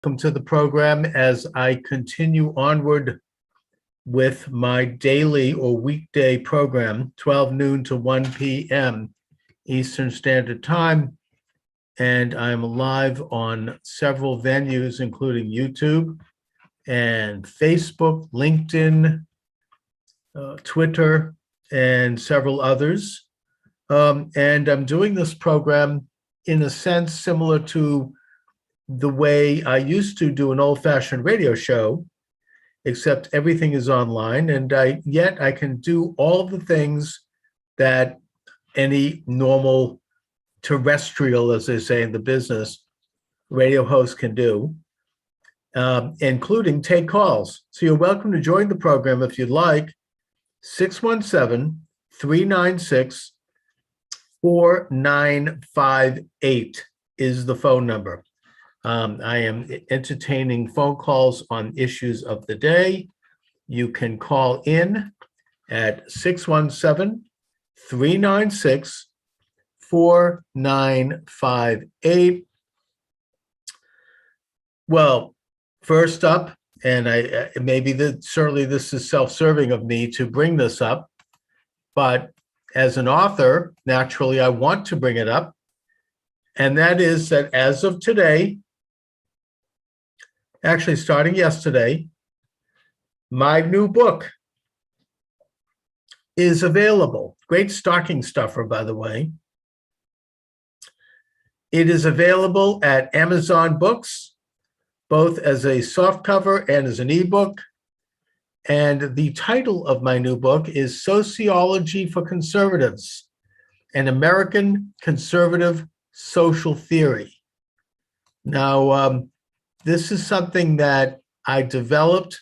Welcome to the program as I continue onward with my daily or weekday program, 12 noon to 1 p.m. Eastern Standard Time. And I'm live on several venues, including YouTube and Facebook, LinkedIn, Twitter, and several others. And I'm doing this program in a sense similar to the way I used to do an old-fashioned radio show, except everything is online, and yet I can do all the things that any normal terrestrial, as they say in the business, radio host can do, including take calls. So you're welcome to join the program if you'd like. 617-396-4958 is the phone number. I am entertaining phone calls on issues of the day. You can call in at 617-396-4958. Well, first up, and certainly this is self-serving of me to bring this up, but as an author, naturally I want to bring it up, and that is that as of today, actually starting yesterday, my new book is available. Great stocking stuffer, by the way. It is available at Amazon Books, both as a softcover and as an ebook. And the title of my new book is Sociology for Conservatives, an American Conservative Social Theory. Now, this is something that I developed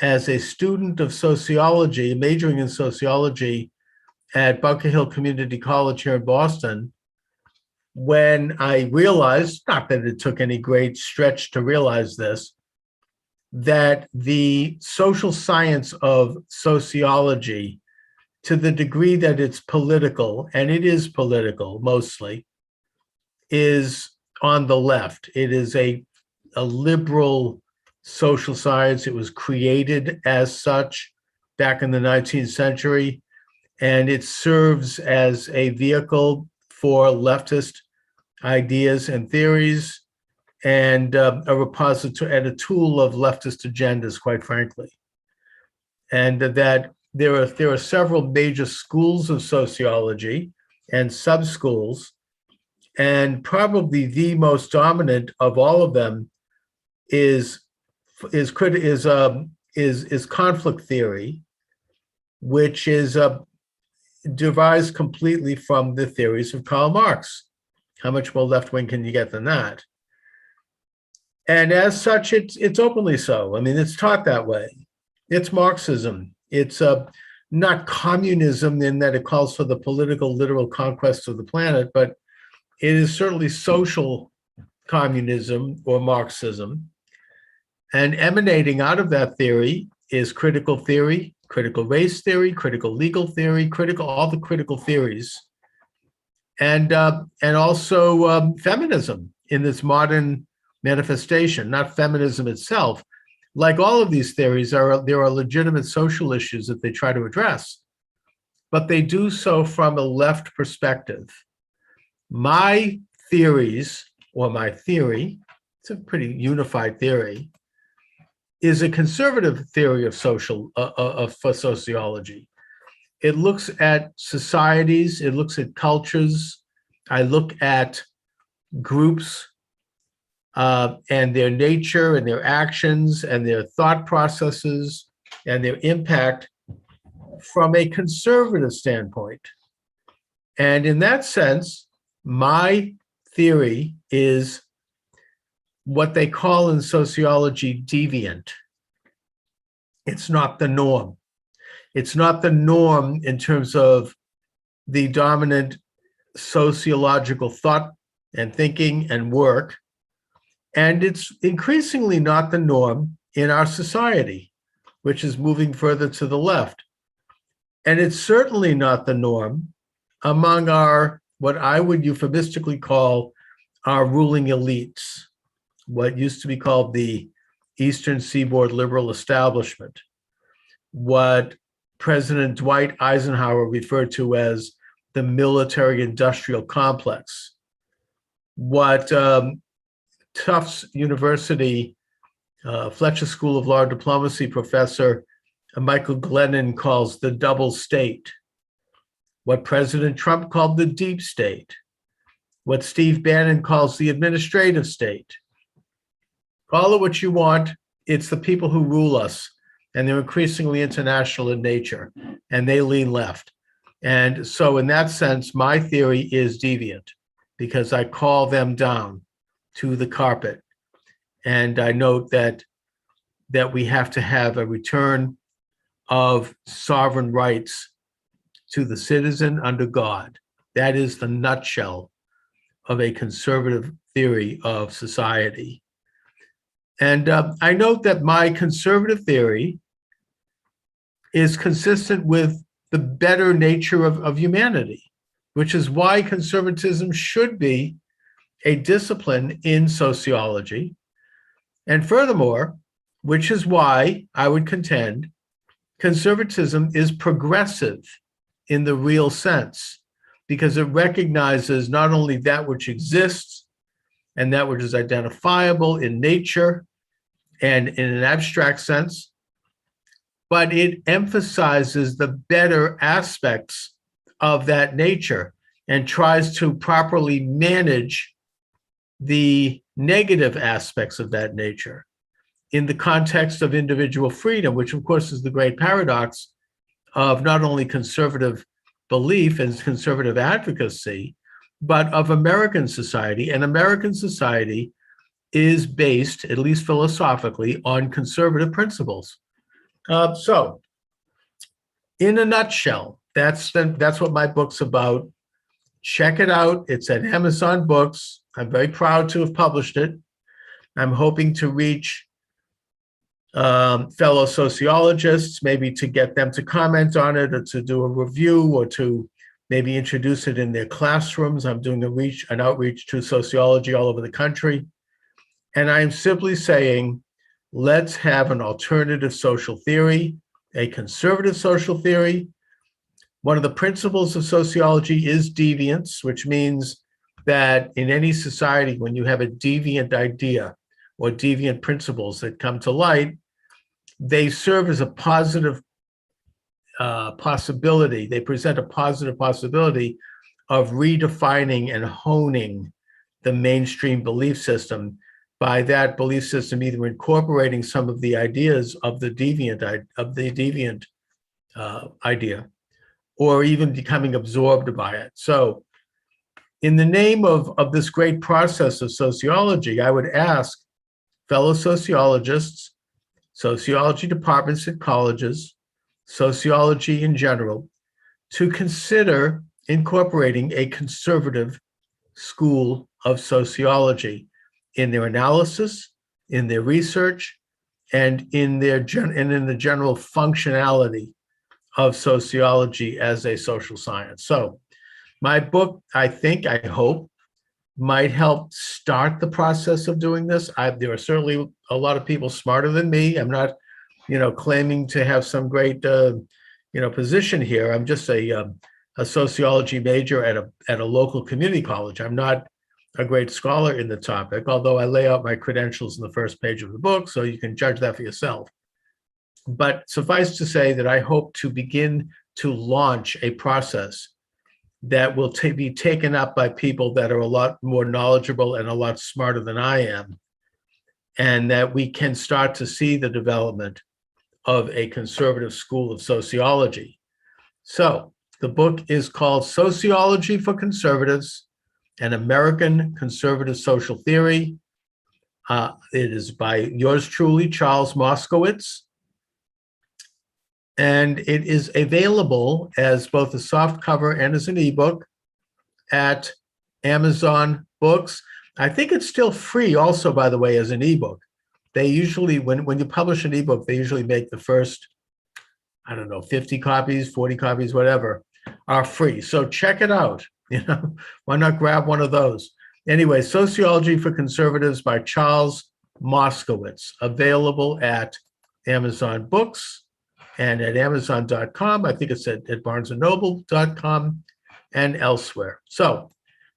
as a student of sociology, majoring in sociology at Bunker Hill Community College here in Boston, when I realized, not that it took any great stretch to realize this, that the social science of sociology, to the degree that it's political, and it is political mostly, is on the left. It is a liberal social science. It was created as such back in the 19th century, and it serves as a vehicle for leftist ideas and theories, and a repository and a tool of leftist agendas, quite frankly. And that there are several major schools of sociology and sub-schools, and probably the most dominant of all of them is conflict theory, which is devised completely from the theories of Karl Marx. How much more left wing can you get than that? And as such, it's openly so. I mean, it's taught that way. It's Marxism. It's not communism in that it calls for the political, literal conquest of the planet, but it is certainly social communism or Marxism. And emanating out of that theory is critical theory, critical race theory, critical legal theory, all the critical theories, and also feminism in this modern manifestation, not feminism itself. Like all of these theories, there are legitimate social issues that they try to address, but they do so from a left perspective. My theories, or my theory, it's a pretty unified theory, is a conservative theory of for sociology. It looks at societies, it looks at cultures. I look at groups and their nature and their actions and their thought processes and their impact from a conservative standpoint. And in that sense, my theory is what they call in sociology deviant. It's not the norm. It's not the norm in terms of the dominant sociological thought and thinking and work. And it's increasingly not the norm in our society, which is moving further to the left. And it's certainly not the norm among what I would euphemistically call our ruling elites. what used to be called the Eastern Seaboard liberal establishment, what President Dwight Eisenhower referred to as the military-industrial complex, what Tufts University, Fletcher School of Law and Diplomacy professor Michael Glennon calls the double state, what President Trump called the deep state, what Steve Bannon calls the administrative state. Call it what you want. It's the people who rule us, and they're increasingly international in nature, and they lean left. And so in that sense, my theory is deviant because I call them down to the carpet. And I note that we have to have a return of sovereign rights to the citizen under God. That is the nutshell of a conservative theory of society. And I note that my conservative theory is consistent with the better nature of humanity, which is why conservatism should be a discipline in sociology. And furthermore, which is why I would contend conservatism is progressive in the real sense, because it recognizes not only that which exists and that which is identifiable in nature and in an abstract sense, but it emphasizes the better aspects of that nature and tries to properly manage the negative aspects of that nature in the context of individual freedom, which of course is the great paradox of not only conservative belief and conservative advocacy, but of American society. And American society is based, at least philosophically, on conservative principles. So, in a nutshell, that's what my book's about. Check it out. It's at Amazon Books. I'm very proud to have published it. I'm hoping to reach fellow sociologists, maybe to get them to comment on it or to do a review or to maybe introduce it in their classrooms. I'm doing an outreach to sociology all over the country. And I'm simply saying, let's have an alternative social theory, a conservative social theory. One of the principles of sociology is deviance, which means that in any society, when you have a deviant idea or deviant principles that come to light, they serve as a positive possibility. They present a positive possibility of redefining and honing the mainstream belief system. By that belief system, either incorporating some of the ideas of the deviant idea, or even becoming absorbed by it. So, in the name of this great process of sociology, I would ask fellow sociologists, sociology departments at colleges, sociology in general, to consider incorporating a conservative school of sociology in their analysis, in their research, and in the general functionality of sociology as a social science. So my book, I hope, might help start the process of doing this. There are certainly a lot of people smarter than me. I'm not, claiming to have some great, position here. I'm just a sociology major at a local community college. I'm not a great scholar in the topic, although I lay out my credentials in the first page of the book, so you can judge that for yourself. But suffice to say that I hope to begin to launch a process that will be taken up by people that are a lot more knowledgeable and a lot smarter than I am, and that we can start to see the development of a conservative school of sociology. So the book is called Sociology for Conservatives, an American Conservative Social Theory. It is by yours truly, Charles Moscowitz. And it is available as both a soft cover and as an ebook at Amazon Books. I think it's still free also, by the way, as an ebook. They usually, when you publish an ebook, they usually make the first, 50 copies, 40 copies, whatever, are free. So check it out. Why not grab one of those? Anyway, Sociology for Conservatives by Charles Moscowitz, available at Amazon Books and at Amazon.com. I think it's at BarnesandNoble.com and elsewhere. So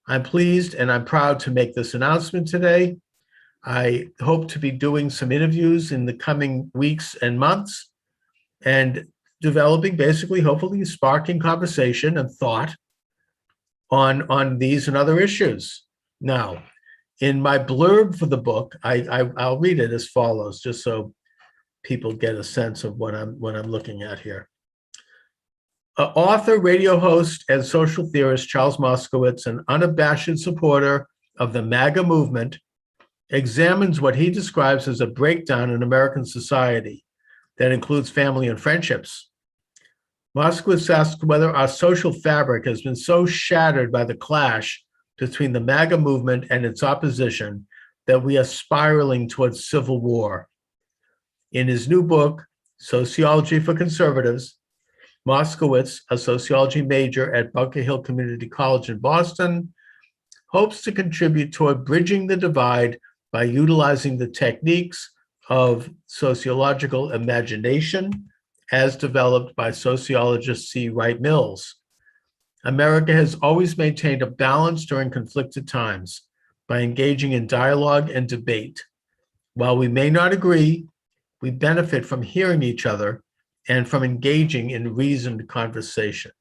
I'm pleased and I'm proud to make this announcement today. I hope to be doing some interviews in the coming weeks and months and developing, basically, hopefully sparking conversation and thought on these and other issues. Now, in my blurb for the book, I'll read it as follows, just so people get a sense of what I'm looking at here. Author, radio host, and social theorist Charles Moscowitz, an unabashed supporter of the MAGA movement, examines what he describes as a breakdown in American society that includes family and friendships. Moscowitz asks whether our social fabric has been so shattered by the clash between the MAGA movement and its opposition that we are spiraling towards civil war. In his new book, Sociology for Conservatives, Moscowitz, a sociology major at Bunker Hill Community College in Boston, hopes to contribute toward bridging the divide by utilizing the techniques of sociological imagination as developed by sociologist C. Wright Mills. America has always maintained a balance during conflicted times by engaging in dialogue and debate. While we may not agree, we benefit from hearing each other and from engaging in reasoned conversation,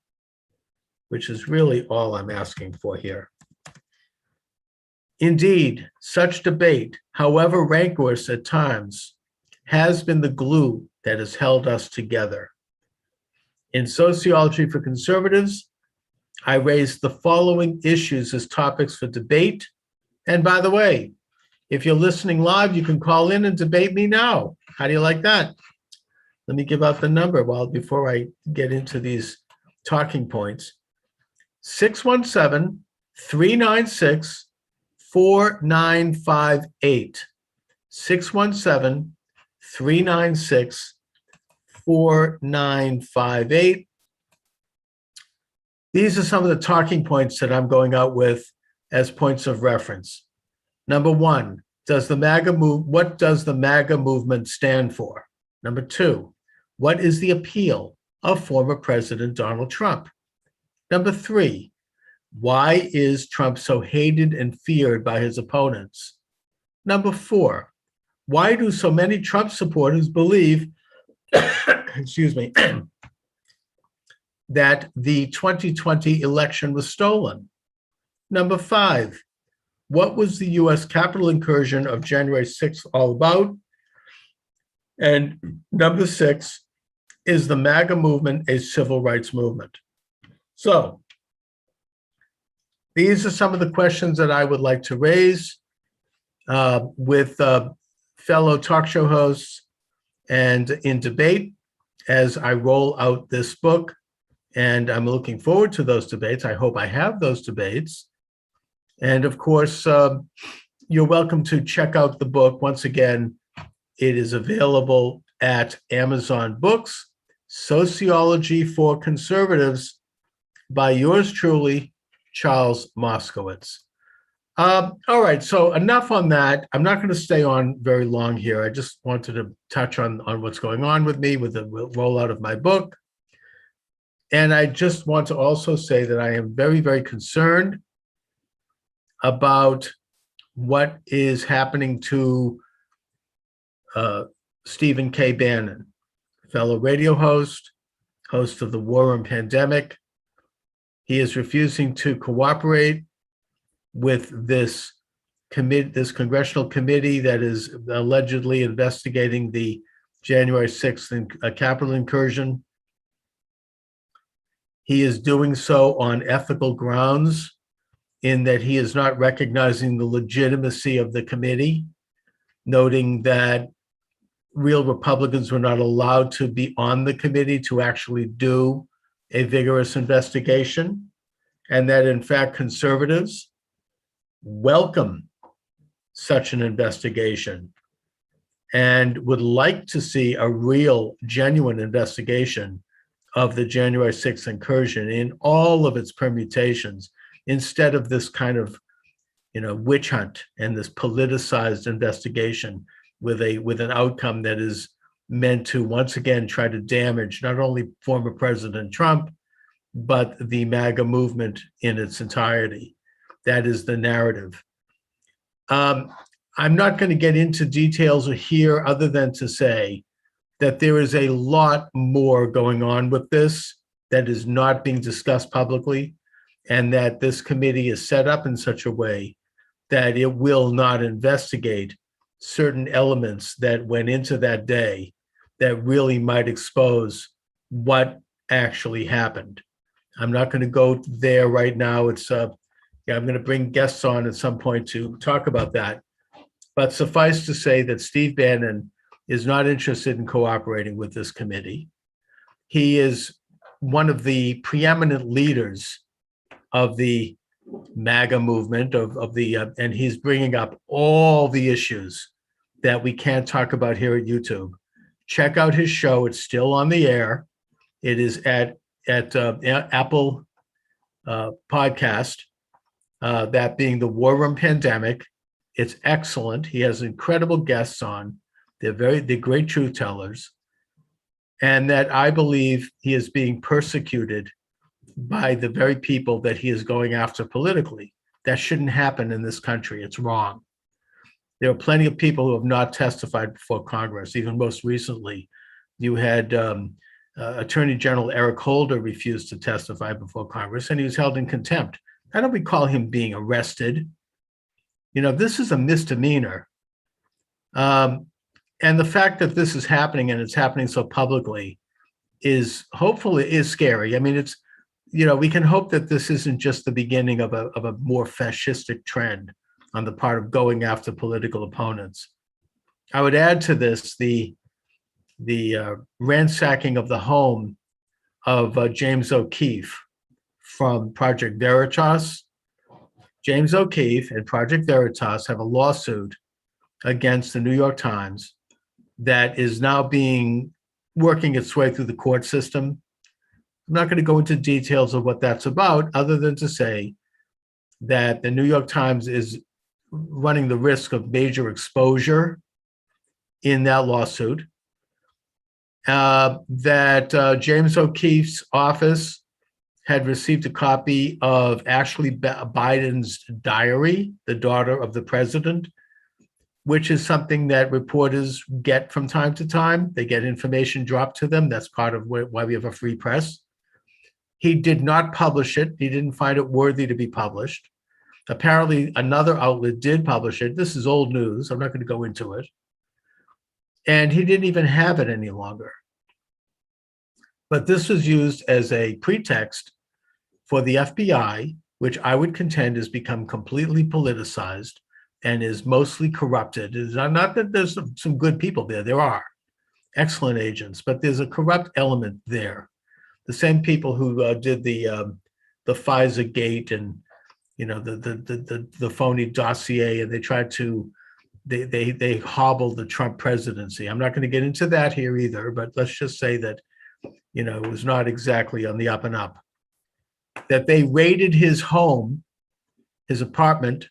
which is really all I'm asking for here. Indeed, such debate, however rancorous at times, has been the glue that has held us together. In Sociology for Conservatives, I raised the following issues as topics for debate. And by the way, if you're listening live, you can call in and debate me now. How do you like that? Let me give out the number before I get into these talking points. 617-396-4958. 617-396-4958. These are some of the talking points that I'm going out with as points of reference. Number one, what does the MAGA movement stand for? Number two, what is the appeal of former President Donald Trump? Number three, why is Trump so hated and feared by his opponents? Number four, why do so many Trump supporters believe, excuse me, that the 2020 election was stolen? Number five, what was the US Capitol incursion of January 6th all about? And number six, is the MAGA movement a civil rights movement? So these are some of the questions that I would like to raise with fellow talk show hosts and in debate as I roll out this book. And I'm looking forward to those debates. I hope I have those debates. And of course, you're welcome to check out the book. Once again, it is available at Amazon Books, Sociology for Conservatives by yours truly, Charles Moscowitz. All right, so enough on that. I'm not going to stay on very long here. I just wanted to touch on what's going on with me with the rollout of my book. And I just want to also say that I am very, very concerned about what is happening to Stephen K. Bannon, fellow radio host of the War Room Pandemic. He is refusing to cooperate with this congressional committee that is allegedly investigating the January 6th Capitol incursion. He is doing so on ethical grounds, in that he is not recognizing the legitimacy of the committee, noting that real Republicans were not allowed to be on the committee to actually do a vigorous investigation, and that in fact conservatives welcome such an investigation and would like to see a real, genuine investigation of the January 6th incursion in all of its permutations, instead of this kind of witch hunt and this politicized investigation with an outcome that is meant to once again try to damage not only former President Trump, but the MAGA movement in its entirety. That is the narrative. I'm not going to get into details here other than to say that there is a lot more going on with this that is not being discussed publicly, and that this committee is set up in such a way that it will not investigate certain elements that went into that day that really might expose what actually happened. I'm not going to go there right now. I'm going to bring guests on at some point to talk about that. But suffice to say that Steve Bannon is not interested in cooperating with this committee. He is one of the preeminent leaders of the MAGA movement, and he's bringing up all the issues that we can't talk about here at YouTube. Check out his show. It's still on the air. It is at Apple Podcast, that being the War Room Pandemic. It's excellent. He has incredible guests on. They're great truth tellers. And that I believe he is being persecuted by the very people that he is going after politically. That shouldn't happen in this country. It's wrong. There are plenty of people who have not testified before Congress. Even most recently, you had Attorney General Eric Holder refused to testify before Congress, and he was held in contempt. I don't recall him being arrested. This is a misdemeanor. And the fact that this is happening and it's happening so publicly is scary. I mean, we can hope that this isn't just the beginning of a more fascistic trend on the part of going after political opponents. I would add to this the ransacking of the home of James O'Keefe from Project Veritas. James O'Keefe and Project Veritas have a lawsuit against the New York Times that is now working its way through the court system. I'm not going to go into details of what that's about, other than to say that the New York Times is running the risk of major exposure in that lawsuit. That James O'Keefe's office had received a copy of Ashley Biden's diary, the daughter of the president, which is something that reporters get from time to time. They get information dropped to them. That's part of why we have a free press. He did not publish it. He didn't find it worthy to be published. Apparently, another outlet did publish it. This is old news. I'm not going to go into it. And he didn't even have it any longer. But this was used as a pretext for the FBI, which I would contend has become completely politicized and is mostly corrupted. It's not that there's some good people there. There are excellent agents, but there's a corrupt element there. The same people who did the Pfizer gate and the phony dossier, and they tried to they hobbled the Trump presidency. I'm not going to get into that here either, but let's just say that it was not exactly on the up and up. That they raided his home, his apartment,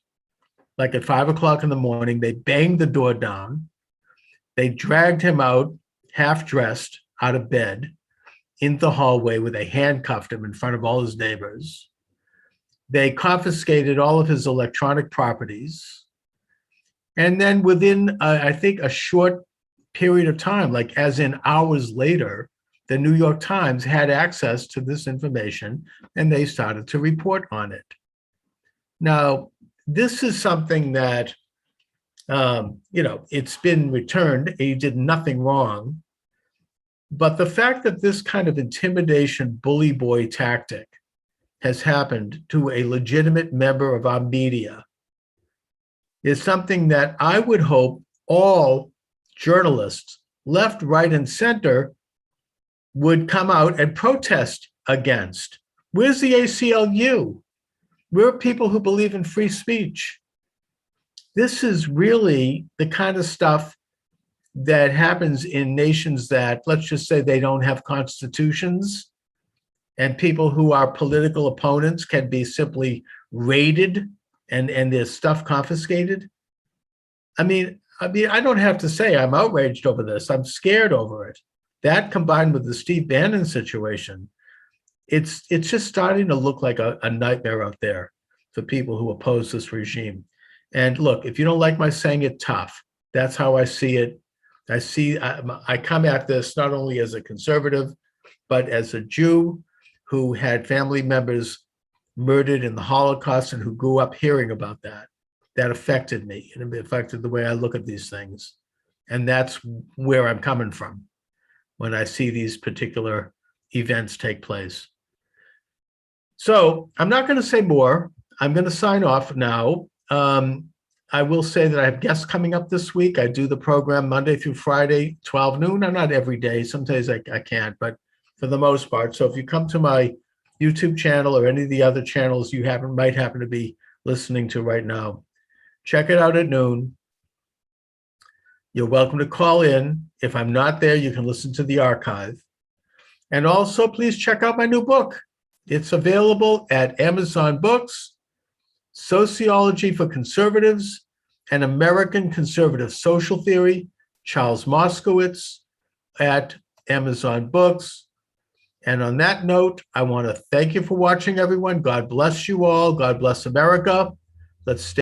like at 5 o'clock in the morning. They banged the door down. They dragged him out, half dressed, out of bed, in the hallway where they handcuffed him in front of all his neighbors. They confiscated all of his electronic properties. And then within, I think, a short period of time, like as in hours later, the New York Times had access to this information and they started to report on it. Now, this is something that, it's been returned. He did nothing wrong. But the fact that this kind of intimidation bully boy tactic has happened to a legitimate member of our media is something that I would hope all journalists, left, right, and center, would come out and protest against. Where's the ACLU? Where are people who believe in free speech? This is really the kind of stuff that happens in nations that, let's just say, they don't have constitutions, and people who are political opponents can be simply raided and their stuff confiscated. I don't have to say I'm outraged over this. I'm scared over it. That combined with the Steve Bannon situation, it's just starting to look like a nightmare out there for people who oppose this regime. And look, if you don't like my saying it tough, that's how I see it. I come at this not only as a conservative, but as a Jew who had family members murdered in the Holocaust and who grew up hearing about that. That affected me, and it affected the way I look at these things. And that's where I'm coming from when I see these particular events take place. So I'm not going to say more. I'm going to sign off now. I will say that I have guests coming up this week. I do the program Monday through Friday, 12 noon. I'm not every day. Some days I can't, but for the most part. So if you come to my YouTube channel or any of the other channels you might happen to be listening to right now, check it out at noon. You're welcome to call in. If I'm not there, you can listen to the archive. And also, please check out my new book. It's available at Amazon Books, Sociology for Conservatives, and American Conservative Social Theory, Charles Moscowitz, at Amazon Books. And on that note, I want to thank you for watching, everyone. God bless you all. God bless America. Let's stay